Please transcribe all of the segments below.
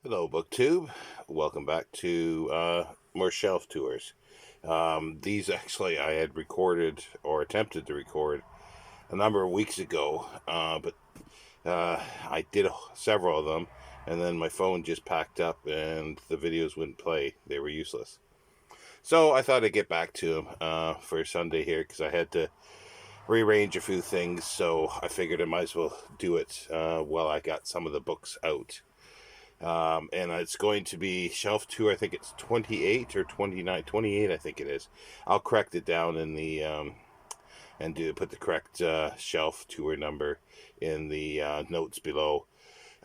Hello, BookTube. Welcome back to more shelf tours. These actually I had recorded or attempted to record a number of weeks ago, but I did several of them, and then my phone just packed up and the videos wouldn't play. They were useless. So I thought I'd get back to them for Sunday here because I had to rearrange a few things, so I figured I might as well do it while I got some of the books out. And it's going to be shelf two. I think it's 28 or 29. 28, I think it is. I'll correct it down in the and put the correct shelf tour number in the notes below.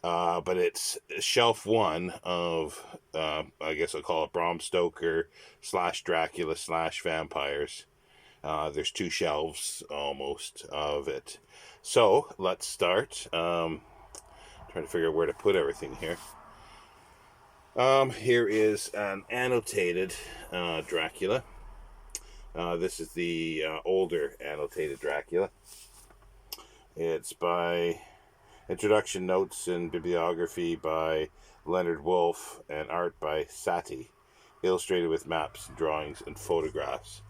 But it's shelf one of I guess I'll call it Bram Stoker / Dracula / vampires. There's two shelves almost of it. So let's start. Trying to figure out where to put everything here. Here is an annotated Dracula. This is the older annotated Dracula. It's by introduction notes and bibliography by Leonard Wolfe and art by Satie, illustrated with maps, drawings, and photographs.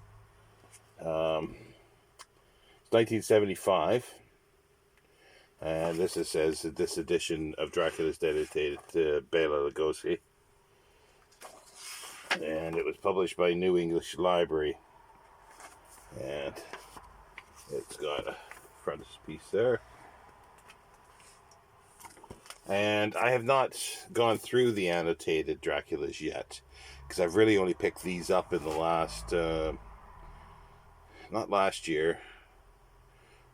It's 1975. And this says that this edition of Dracula is dedicated to Bela Lugosi. And it was published by New English Library. And it's got a frontispiece there. And I have not gone through the annotated Draculas yet, because I've really only picked these up in the last, not last year,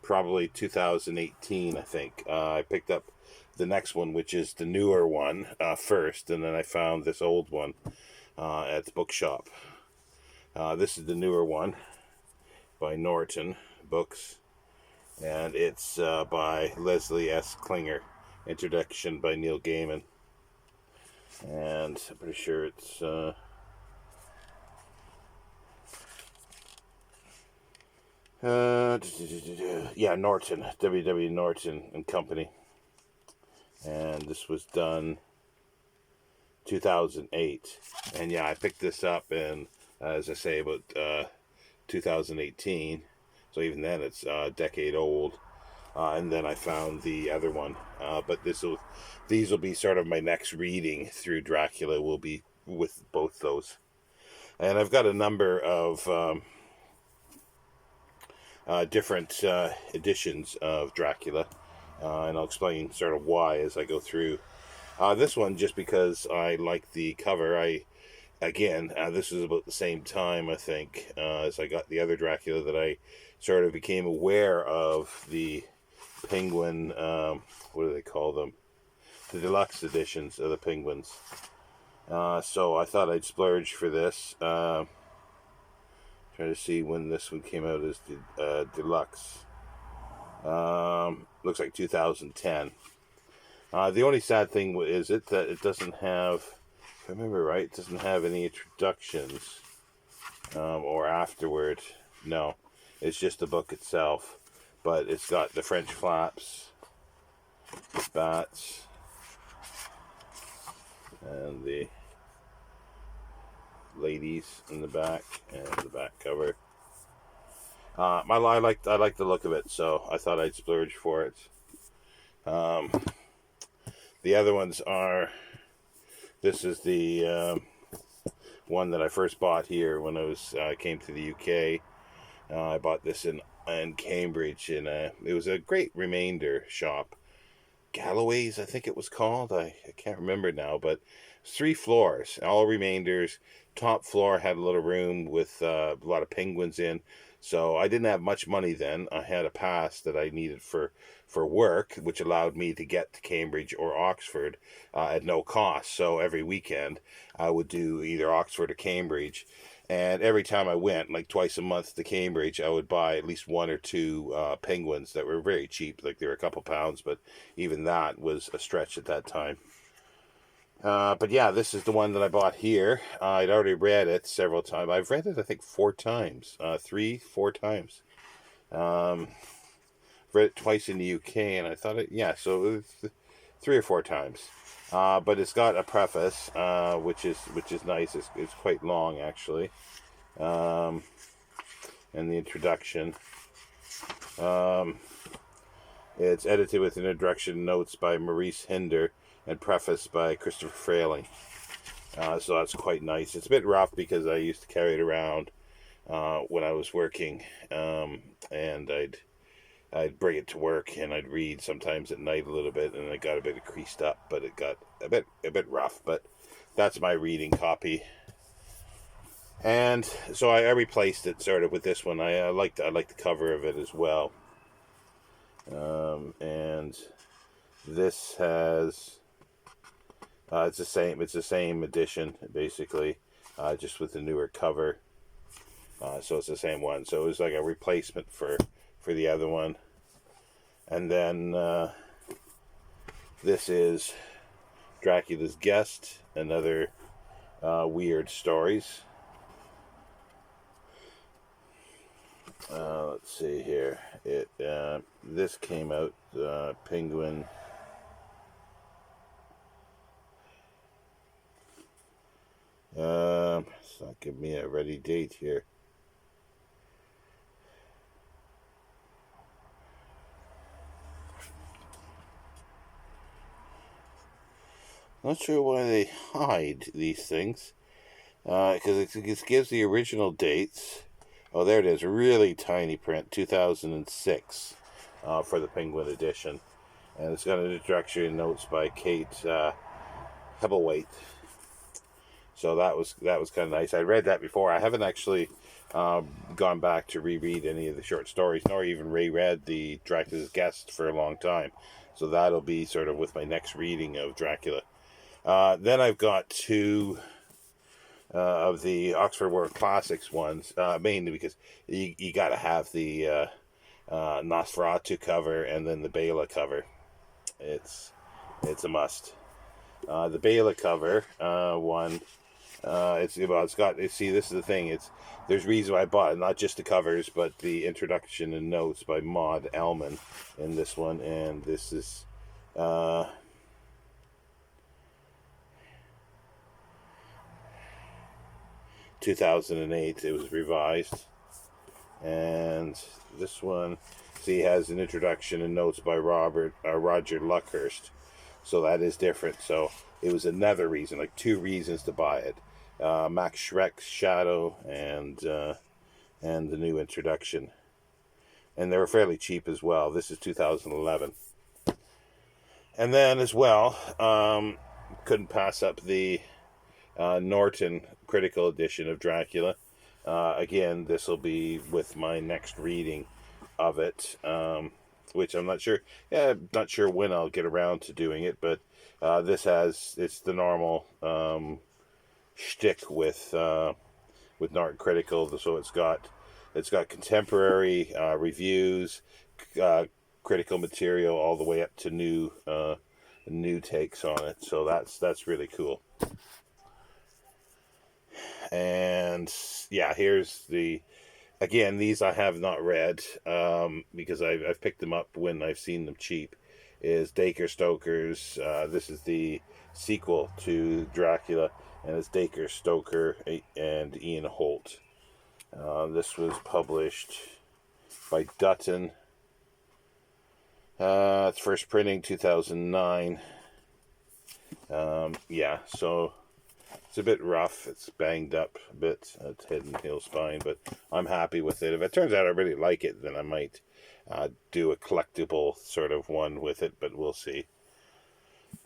probably 2018, I think. I picked up the next one, which is the newer one, first, and then I found this old one at the bookshop. This is the newer one by Norton Books, and it's by Leslie S. Klinger, introduction by Neil Gaiman, and I'm pretty sure it's Norton, W. Norton and Company, and this was done 2008. And yeah, I picked this up in, as I say, about 2018. So even then, it's a decade old. And then I found the other one. But these will be sort of my next reading through Dracula. Will be with both those. And I've got a number of different editions of Dracula, and I'll explain sort of why as I go through. This one, just because I like the cover. This is about the same time, I think, as I got the other Dracula, that I sort of became aware of the Penguin, what do they call them? The deluxe editions of the Penguins. So I thought I'd splurge for this. Trying to see when this one came out as the deluxe. Looks like 2010. The only sad thing is that it doesn't have, if I remember right, it doesn't have any introductions or afterward. No, it's just the book itself. But it's got the French flaps, the bats, and the ladies in the back, and the back cover. I like the look of it, so I thought I'd splurge for it. The other ones are, this is the one that I first bought here when I came to the UK. I bought this in Cambridge, and it was a great remainder shop. Galloway's, I think it was called. I can't remember now, but 3 floors, all remainders. Top floor had a little room with a lot of penguins in. So I didn't have much money then. I had a pass that I needed for work, which allowed me to get to Cambridge or Oxford at no cost. So every weekend I would do either Oxford or Cambridge. And every time I went, like twice a month to Cambridge, I would buy at least 1 or 2 penguins that were very cheap. Like they were a couple pounds, but even that was a stretch at that time. But yeah, this is the one that I bought here. I'd already read it several times. I've read it, I think, 4 times. 4 times. Read it twice in the UK, and I thought so it was 3 or 4 times. but it's got a preface, which is nice. It's quite long, actually, and the introduction. It's edited with introduction notes by Maurice Hinder and prefaced by Christopher Frayling. So that's quite nice. It's a bit rough because I used to carry it around when I was working, and I'd bring it to work and I'd read sometimes at night a little bit, and it got a bit creased up, but it got a bit rough. But that's my reading copy, and so I replaced it sort of with this one. I like the cover of it as well, and this has it's the same edition basically, just with the newer cover. So it's the same one. So it was like a replacement for the other one. And then this is Dracula's Guest, another weird stories. Let's see here. This came out Penguin. It's not giving me a ready date here. Not sure why they hide these things, because it gives the original dates. Oh, there it is, really tiny print, 2006, for the Penguin edition, and it's got an introductory notes by Kate Hebblewhite. So that was kind of nice. I read that before. I haven't actually gone back to reread any of the short stories, nor even reread the Dracula's Guest for a long time. So that'll be sort of with my next reading of Dracula. Then I've got two of the Oxford World Classics ones, mainly because you got to have the Nosferatu cover and then the Bela cover. It's a must. The Bela cover one, it's got. See, this is the thing. There's reason why I bought it, not just the covers, but the introduction and notes by Maud Ellman in this one, and this is. 2008 it was revised, and this one, see, has an introduction and notes by Roger Luckhurst, so that is different. So it was another reason, like two reasons to buy it: Max Schreck's Shadow and the new introduction, and they were fairly cheap as well. This is 2011, and then as well, couldn't pass up the Norton critical edition of Dracula. Again, this will be with my next reading of it, which I'm not sure. Yeah, not sure when I'll get around to doing it, but it's the normal shtick with Norton critical. So it's got contemporary reviews, critical material, all the way up to new takes on it. So that's really cool. And yeah, here's again, these I have not read, because I've picked them up when I've seen them cheap, is Dacre Stoker's, this is the sequel to Dracula, and it's Dacre, Stoker, and Ian Holt. This was published by Dutton. Its first printing 2009. Yeah, so it's a bit rough. It's banged up a bit at head and tail spine, but I'm happy with it. If it turns out I really like it, then I might do a collectible sort of one with it, but we'll see.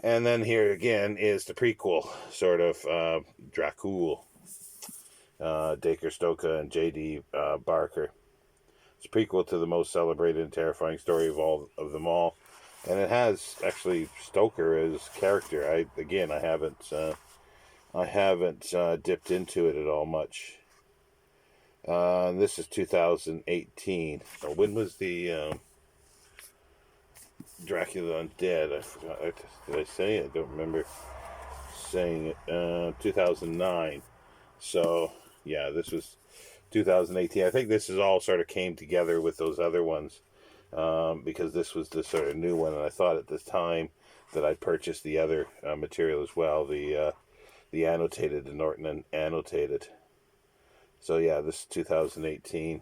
And then here again is the prequel, sort of, Dracula, Dacre Stoker and J.D. Barker. It's a prequel to the most celebrated and terrifying story of them all. And it has actually Stoker as character. I haven't dipped into it at all much. This is 2018. So when was the Dracula Undead? I forgot. Did I say it? I don't remember saying it. 2009. So yeah, this was 2018. I think this is all sort of came together with those other ones, because this was the sort of new one, and I thought at this time that I purchased the other material as well, the annotated, the Norton and annotated. So yeah, this is 2018,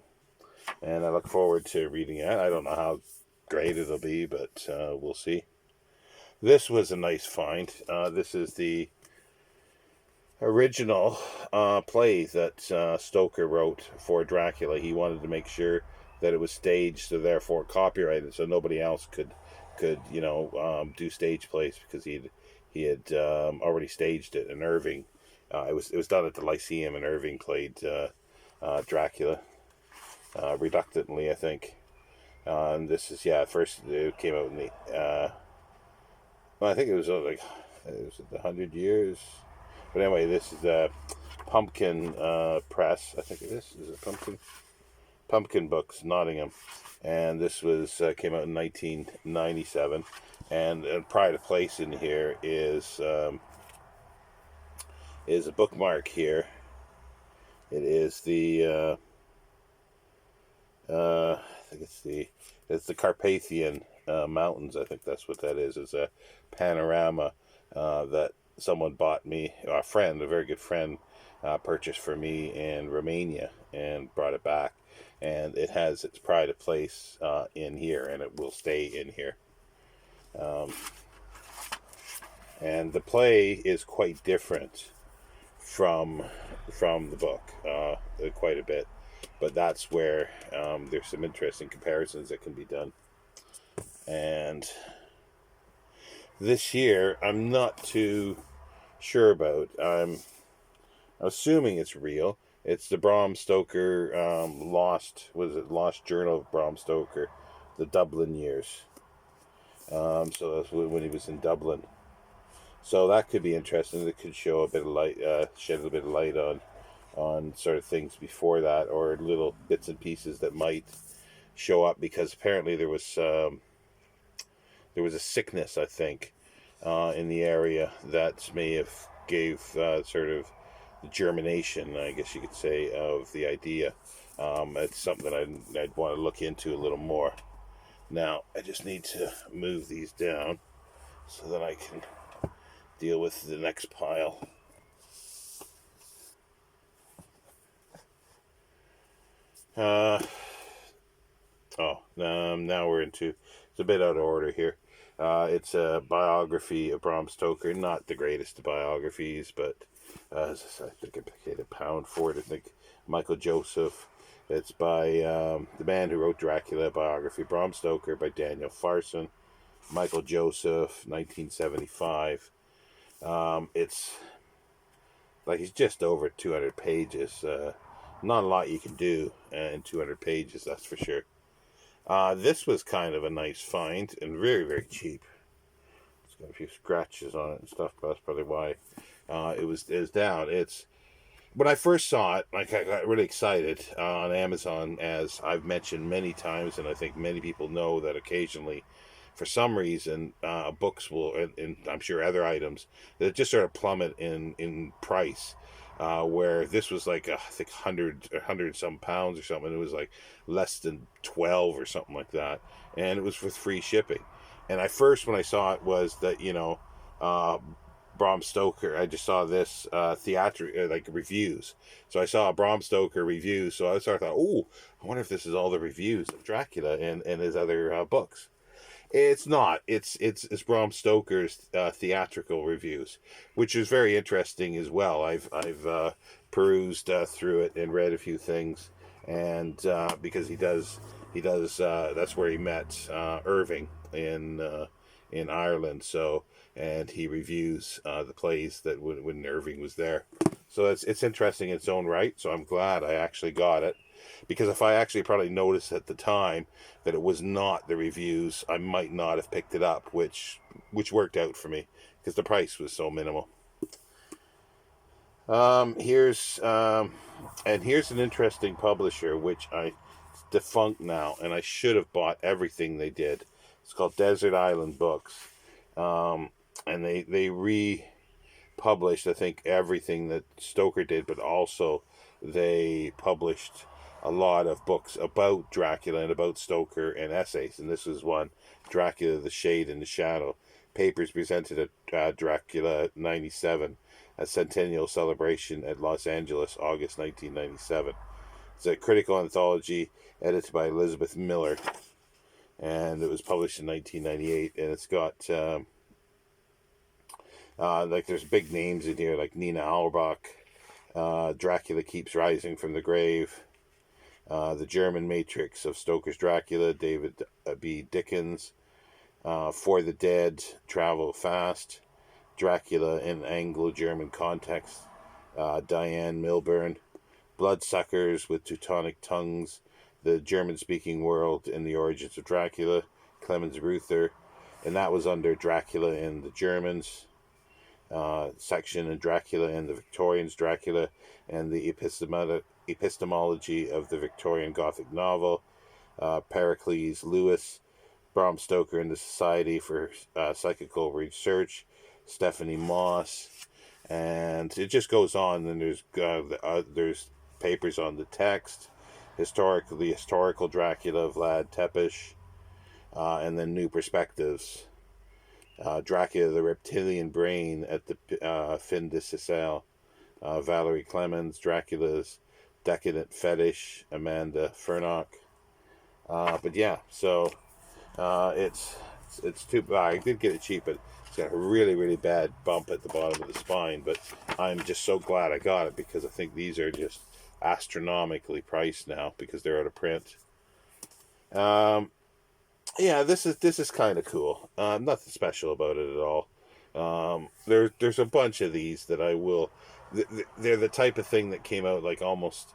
and I look forward to reading it. I don't know how great it'll be, but we'll see. This was a nice find. This is the original play that Stoker wrote for Dracula. He wanted to make sure that it was staged, so therefore copyrighted, so nobody else could do stage plays, because he had already staged it in Irving. It was done at the Lyceum, and Irving played Dracula reluctantly, I think. And this is first it came out in the well, I think it was like it was 100 years. But anyway, this is the Pumpkin Press. I think it is it Pumpkin Books, Nottingham, and this was came out in 1997. And pride of place in here is a bookmark here. It is the I think it's the Carpathian Mountains. I think that's what that is. It's a panorama that someone bought me, a very good friend, purchased for me in Romania and brought it back. And it has its pride of place in here, and it will stay in here. And the play is quite different from the book, quite a bit. But that's where there's some interesting comparisons that can be done. And this year, I'm not too sure about. I'm assuming it's real. It's the Bram Stoker Lost Journal of Bram Stoker, the Dublin years. So that's when he was in Dublin. So that could be interesting. It could show a bit of light, shed a bit of light on sort of things before that, or little bits and pieces that might show up, because apparently there was a sickness, I think, in the area that may have gave sort of the germination, I guess you could say, of the idea. It's something that I'd want to look into a little more. Now, I just need to move these down so that I can deal with the next pile. Now we're into, it's a bit out of order here. It's a biography of Bram Stoker, not the greatest of biographies, but I think I paid £1 for it. I think Michael Joseph. It's by the man who wrote Dracula, biography, Bram Stoker, by Daniel Farson. Michael Joseph, 1975. It's like it's just over 200 pages. Not a lot you can do in 200 pages, that's for sure. This was kind of a nice find, and very, very cheap. It's got a few scratches on it and stuff, but that's probably why it was down. When I first saw it, like, I got really excited on Amazon, as I've mentioned many times, and I think many people know that occasionally, for some reason, books will, and I'm sure other items, that just sort of plummet in price. Where this was like, I think 100 some pounds or something. It was like less than 12 or something like that. And it was with free shipping. And when I saw it, was that, Bram Stoker, I just saw this like reviews. So I saw a Bram Stoker review. So I thought, oh, I wonder if this is all the reviews of Dracula and his other books. It's not. It's Bram Stoker's theatrical reviews, which is very interesting as well. I've perused through it and read a few things, and because he does that's where he met Irving in Ireland. So, and he reviews the plays that when Irving was there. So it's interesting in its own right. So I'm glad I actually got it. Because if I actually probably noticed at the time that it was not the reviews, I might not have picked it up, which worked out for me because the price was so minimal. Here's an interesting publisher, which it's defunct now, and I should have bought everything they did. It's called Desert Island Books, and they republished, I think, everything that Stoker did, but also they published a lot of books about Dracula and about Stoker and essays. And this is one, Dracula, the Shade and the Shadow, papers presented at Dracula 97, a centennial celebration at Los Angeles, August 1997. It's a critical anthology edited by Elizabeth Miller, and it was published in 1998, and it's got like there's big names in here like Nina Auerbach, Dracula Keeps Rising from the Grave, The German Matrix of Stoker's Dracula, David B. Dickens, For the Dead, Travel Fast, Dracula in Anglo-German Context, Diane Milburn, Bloodsuckers with Teutonic Tongues, The German-Speaking World and the Origins of Dracula, Clemens Ruther, and that was under Dracula and the Germans section, and Dracula and the Victorians, Dracula and the epistemology of the Victorian Gothic novel, Pericles Lewis, Bram Stoker and the Society for Psychical Research, Stephanie Moss, and it just goes on. And there's papers on the text, the historical Dracula, Vlad Tepes, and then new perspectives. Dracula, the Reptilian Brain at the Fin de Sicile, Valerie Clemens, Dracula's Decadent Fetish, Amanda Furnock. But yeah, so it's too bad. I did get it cheap, but it's got a really, really bad bump at the bottom of the spine. But I'm just so glad I got it, because I think these are just astronomically priced now because they're out of print. Yeah, this is kind of cool. Nothing special about it at all. There's a bunch of these that I will. They're the type of thing that came out like almost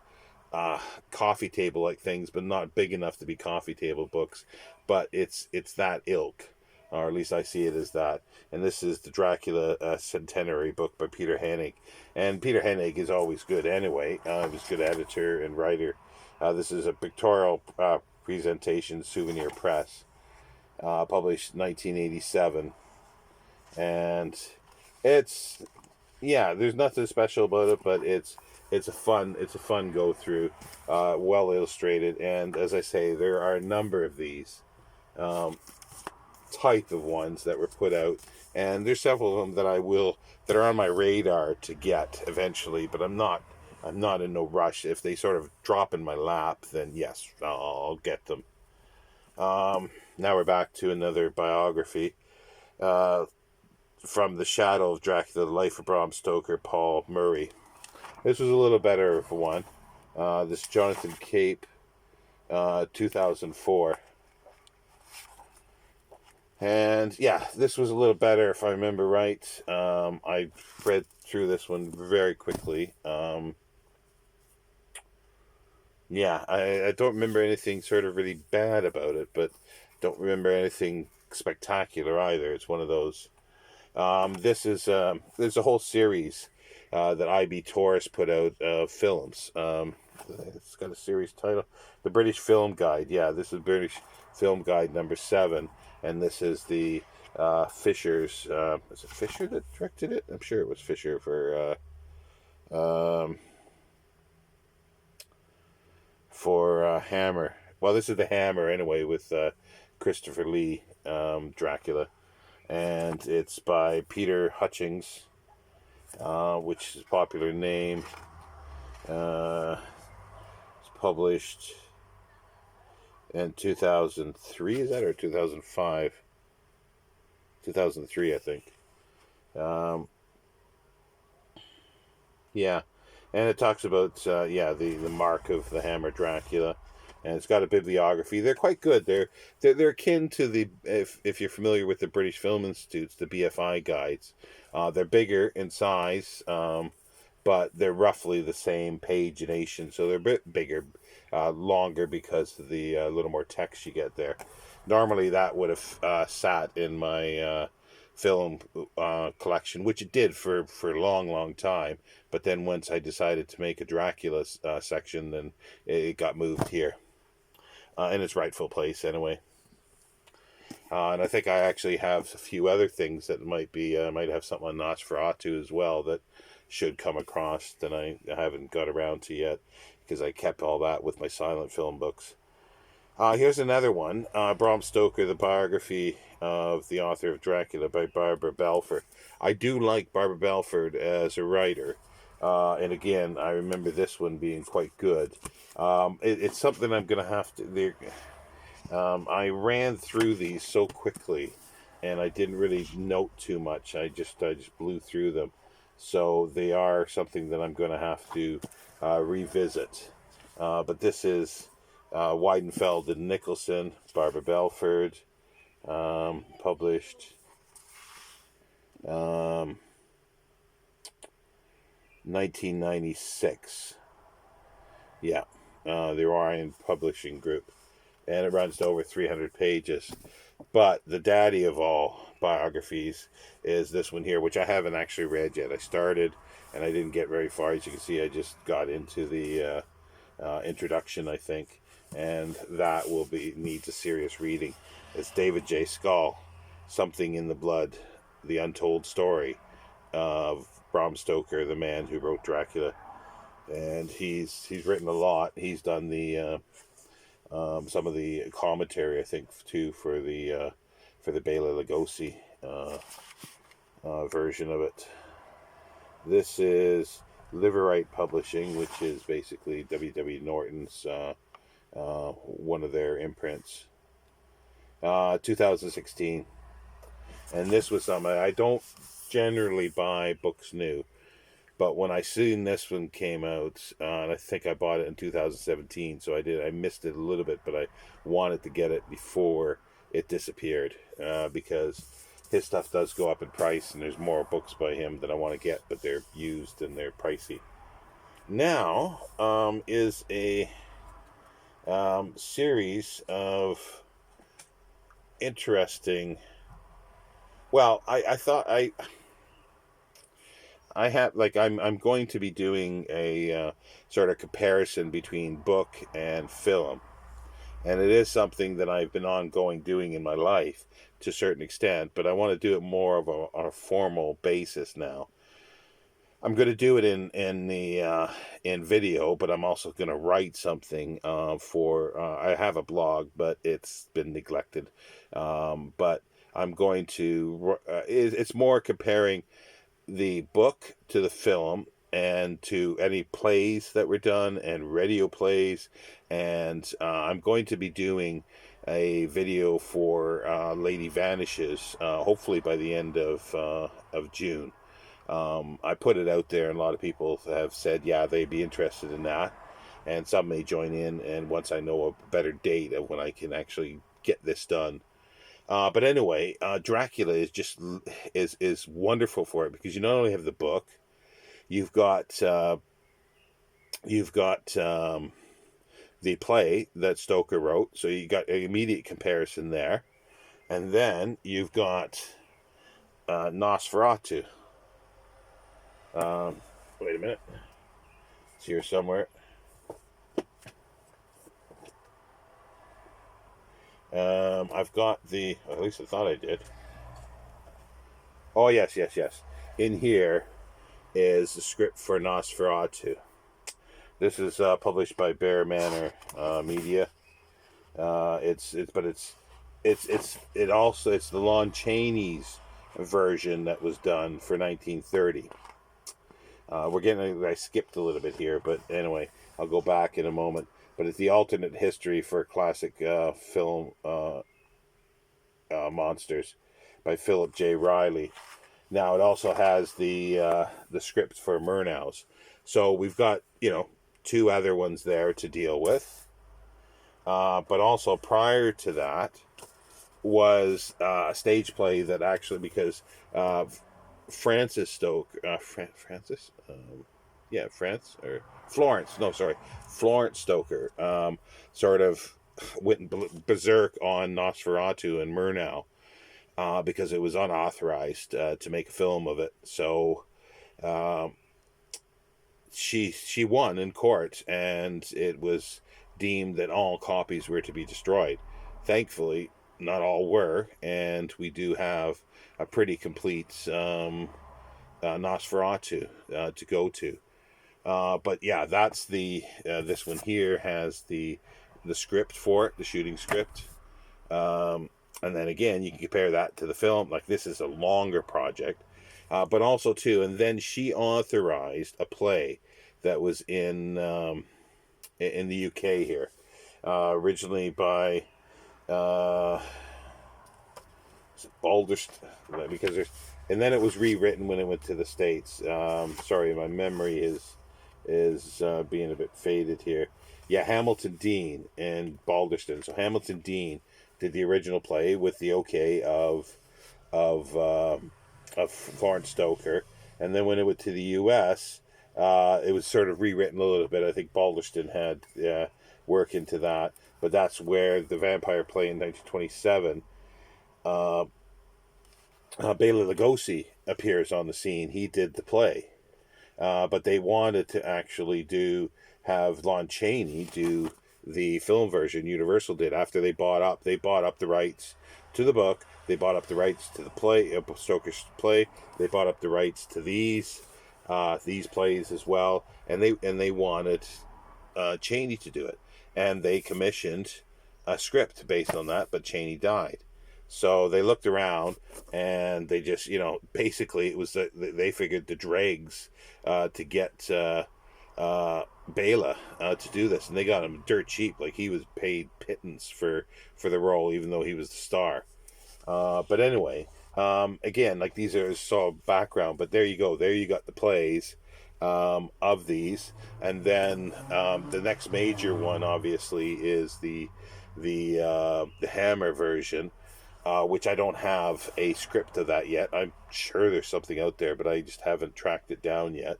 coffee table like things, but not big enough to be coffee table books. But it's that ilk, or at least I see it as that. And this is the Dracula Centenary book by Peter Hanok, and Peter Hanok is always good anyway. He's a good editor and writer. This is a pictorial presentation, Souvenir Press. Published 1987, and there's nothing special about it, but it's a fun go through, well illustrated, and as I say, there are a number of these type of ones that were put out, and there's several of them that are on my radar to get eventually, but I'm not in no rush. If they sort of drop in my lap, then yes, I'll get them. Now we're back to another biography, From the Shadow of Dracula, The Life of Bram Stoker, Paul Murray. This was a little better of one. This Jonathan Cape, 2004. And yeah, this was a little better if I remember right. I read through this one very quickly. Yeah, I don't remember anything sort of really bad about it, but don't remember anything spectacular either. It's one of those. There's a whole series that IB Tauris put out of films. It's got a series title, The British Film Guide. Yeah, this is British Film Guide number 7, and this is the Fisher's. Is it Fisher that directed it? I'm sure it was Fisher for Hammer. Well, this is the Hammer anyway, with Christopher Lee, Dracula, and it's by Peter Hutchings, which is a popular name. It's published in 2003, is that, or 2005? 2003, I think. Yeah, and it talks about the mark of the Hammer Dracula, and it's got a bibliography. They're quite good. They're akin to the, if you're familiar with the British Film Institute's, the BFI guides. They're bigger in size, but they're roughly the same pagination, so they're a bit bigger, longer because of the little more text you get there. Normally that would have sat in my film collection, which it did for a long time, but then once I decided to make a Dracula section, then it got moved here in its rightful place anyway. And I think I actually have a few other things that might have something on Nosferatu as well that should come across that I haven't got around to yet, because I kept all that with my silent film books. Here's another one. Bram Stoker, the biography of the author of Dracula by Barbara Belfort. I do like Barbara Belfort as a writer. And again, I remember this one being quite good. It's something I'm going to have to. I ran through these so quickly, and I didn't really note too much. I just blew through them, so they are something that I'm going to have to revisit. But this is Weidenfeld and Nicholson, Barbara Belford, published um, 1996. Yeah, the Orion Publishing Group, and it runs to over 300 pages. But the daddy of all biographies is this one here, which I haven't actually read yet. I started, and I didn't get very far. As you can see, I just got into the introduction, I think, and that will be needs a serious reading. It's David J. Scull, Something in the Blood, the Untold Story of Bram Stoker, the man who wrote Dracula. And he's written a lot. He's done the some of the commentary, I think, too, for the Bela Lugosi version of it. This is Liverite Publishing, which is basically W. Norton's one of their imprints. 2016, and this was something I don't generally buy books new. But when I seen this one came out, and I think I bought it in 2017, so I missed it a little bit, but I wanted to get it before it disappeared, because his stuff does go up in price, and there's more books by him that I want to get, but they're used and they're pricey. Now is a series of interesting. Well, I thought I have like I'm going to be doing a sort of comparison between book and film, and it is something that I've been ongoing doing in my life to a certain extent, but I want to do it more of on a formal basis now. I'm going to do it in the in video, but I'm also going to write something for. I have a blog, but it's been neglected. But I'm going to. It's more comparing the book to the film and to any plays that were done and radio plays, and I'm going to be doing a video for Lady Vanishes, hopefully by the end of June. I put it out there, and a lot of people have said, yeah, they'd be interested in that, and some may join in. And once I know a better date of when I can actually get this done, but anyway, Dracula is just is wonderful for it, because you not only have the book, you've got the play that Stoker wrote, so you got an immediate comparison there, and then you've got Nosferatu. Wait a minute, it's here somewhere. I've got the, at least I thought I did. Oh yes, yes, yes. In here is the script for Nosferatu. This is published by Bear Manor Media. It's the Lon Chaney's version that was done for 1930. I skipped a little bit here, but anyway, I'll go back in a moment. But it's the alternate history for classic film monsters by Philip J. Riley. Now it also has the script for Murnau's. So we've got two other ones there to deal with. But also prior to that was a stage play that actually, because Francis Stoker, Florence Stoker, sort of went berserk on Nosferatu and Murnau, because it was unauthorized to make a film of it. So she won in court, and it was deemed that all copies were to be destroyed. Thankfully, not all were, and we do have a pretty complete Nosferatu to go to. But yeah, that's the this one here has the the script for it, the shooting script. And then again, you can compare that to the film. Like, this is a longer project, but also too. And then she authorized a play that was in the UK here, originally by Balderston, because there's, and then it was rewritten when it went to the States. Sorry, my memory is being a bit faded here. Yeah, Hamilton Dean and Balderston. So Hamilton Dean did the original play with the okay of Florence Stoker, and then when it went to the U.S., it was sort of rewritten a little bit. I think Balderston had work into that, but that's where the vampire play in 1927. Bela Lugosi appears on the scene. He did the play, but they wanted to actually have Lon Chaney do the film version. Universal did after they bought up the rights to the book. They bought up the rights to the play, Stoker's play. They bought up the rights to these plays as well, and they wanted Chaney to do it, and they commissioned a script based on that. But Chaney died, so they looked around and they just, basically it was they figured the dregs to get Bela to do this, and they got him dirt cheap. Like, he was paid pittance for the role, even though he was the star. But anyway, again, like, these are so background, but there you go. There you got the plays of these, and then the next major one, obviously, is the Hammer version, which I don't have a script of that yet. I'm sure there's something out there, but I just haven't tracked it down yet.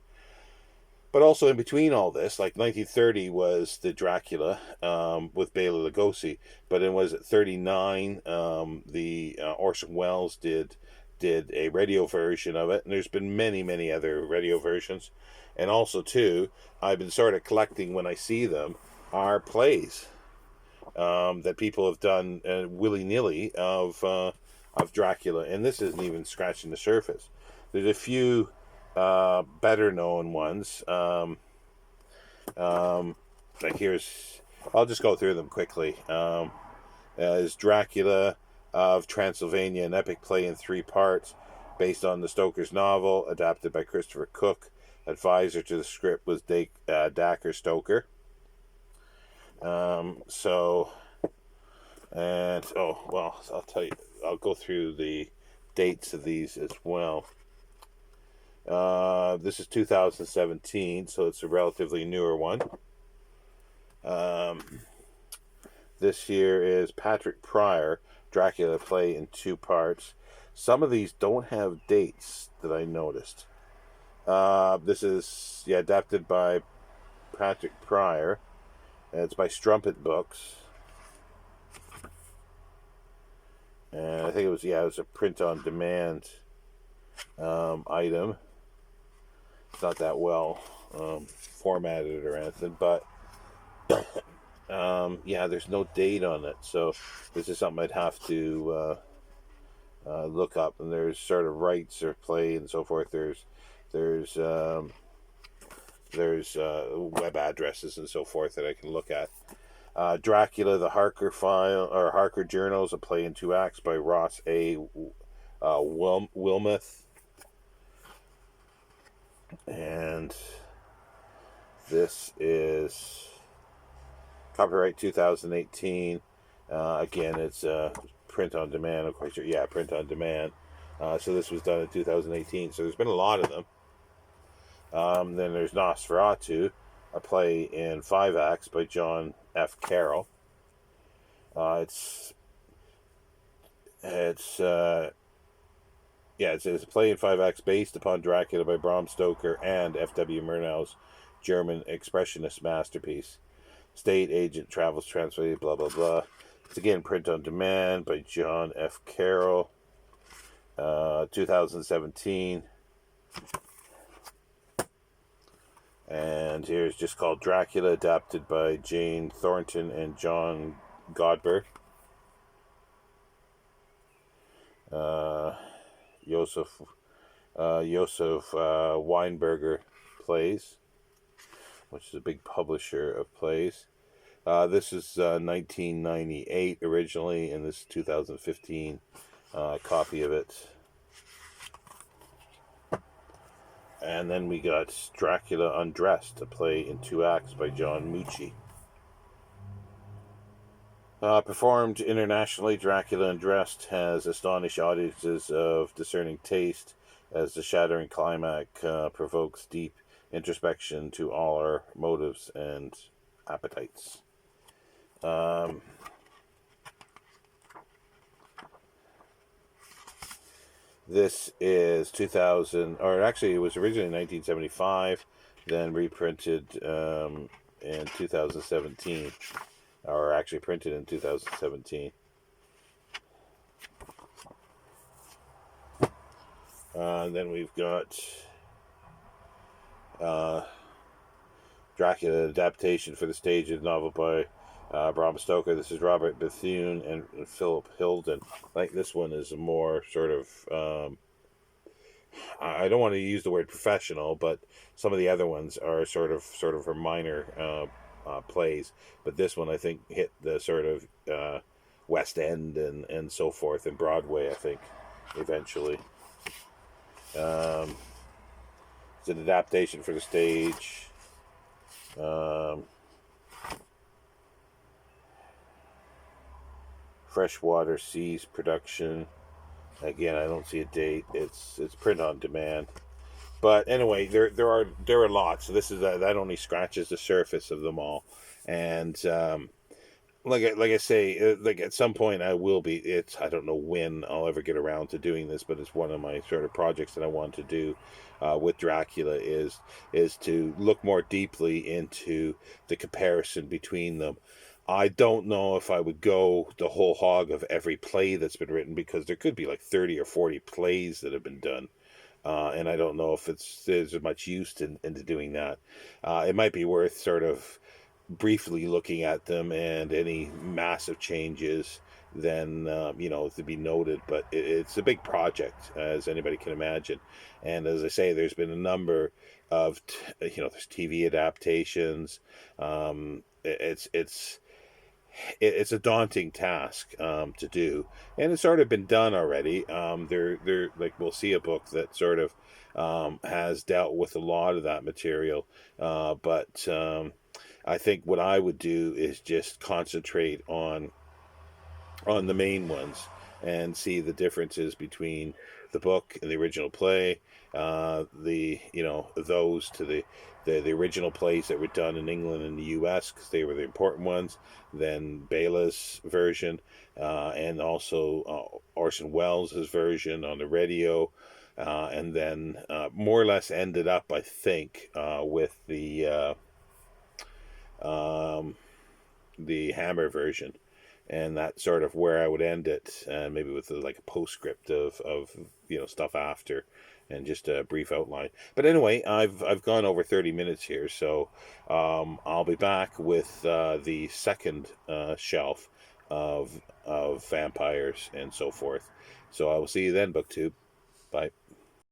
But also in between all this, like 1930 was the Dracula with Bela Lugosi, but in, was it 39, the Orson Welles did a radio version of it, and there's been many other radio versions. And also too, I've been sort of collecting, when I see them, are plays that people have done willy-nilly of Dracula, and this isn't even scratching the surface. There's a few better known ones. Like, I'll just go through them quickly. Is Dracula of Transylvania, an epic play in 3 parts, based on the Stoker's novel, adapted by Christopher Cook. Advisor to the script was Dacre Stoker. I'll tell you, I'll go through the dates of these as well. This is 2017, so it's a relatively newer one. This year is Patrick Pryor, Dracula play in 2 parts. Some of these don't have dates that I noticed. This is adapted by Patrick Pryor. It's by Strumpet Books. And I think it was a print-on-demand item. It's not that well formatted or anything, but there's no date on it. So this is something I'd have to look up. And there's sort of rights or play and so forth. There's web addresses and so forth that I can look at. Dracula, the Harker File, or Harker Journals, a play in 2 acts by Ross A. Wilmoth. And this is copyright 2018. Again, it's print on demand. I'm quite sure. Yeah, print on demand. So this was done in 2018. So there's been a lot of them. Then there's Nosferatu, a play in 5 acts by John F. Carroll. It's a play in 5 acts based upon Dracula by Bram Stoker and F.W. Murnau's German expressionist masterpiece. State agent travels translated, blah, blah, blah. It's again print on demand by John F. Carroll, 2017. And here's just called Dracula, adapted by Jane Thornton and John Godber. Joseph Weinberger Plays, which is a big publisher of plays. This is 1998 originally, and this is 2015 copy of it. And then we got Dracula Undressed, a play in 2 acts by John Mucci. Performed internationally, Dracula Undressed has astonished audiences of discerning taste as the shattering climax provokes deep introspection to all our motives and appetites. This is 2000, or actually it was originally 1975, then reprinted in 2017, or actually printed in 2017. Then we've got Dracula, adaptation for the stage of the novel by Bram Stoker. This is Robert Bethune and Philip Hilden. I think this one is more sort of, I don't want to use the word professional, but some of the other ones are sort of her minor plays. But this one, I think, hit the sort of West End and so forth, and Broadway, I think, eventually. It's an adaptation for the stage. Freshwater Seas production. Again, I don't see a date. It's print on demand. But anyway, there are lots. So this is that only scratches the surface of them all, and like I say, like at some point I will be. It's I don't know when I'll ever get around to doing this, but it's one of my sort of projects that I want to do with Dracula is to look more deeply into the comparison between them. I don't know if I would go the whole hog of every play that's been written because there could be like 30 or 40 plays that have been done. And I don't know if there's much use into doing that. It might be worth sort of briefly looking at them and any massive changes then to be noted, but it's a big project as anybody can imagine. And as I say, there's been a number of there's TV adaptations. It's a daunting task to do, and it's sort of been done already. They're like we'll see a book that sort of has dealt with a lot of that material, but I think what I would do is just concentrate on the main ones and see the differences between the book and the original play, those to the original plays that were done in England and the U.S. because they were the important ones. Then Bela's version, and also Orson Welles' version on the radio, and then more or less ended up, I think, with the Hammer version, and that's sort of where I would end it, maybe with like a postscript of stuff after, and just a brief outline. But anyway, I've gone over 30 minutes here, so I'll be back with the second shelf of vampires and so forth. So I will see you then, BookTube. Bye.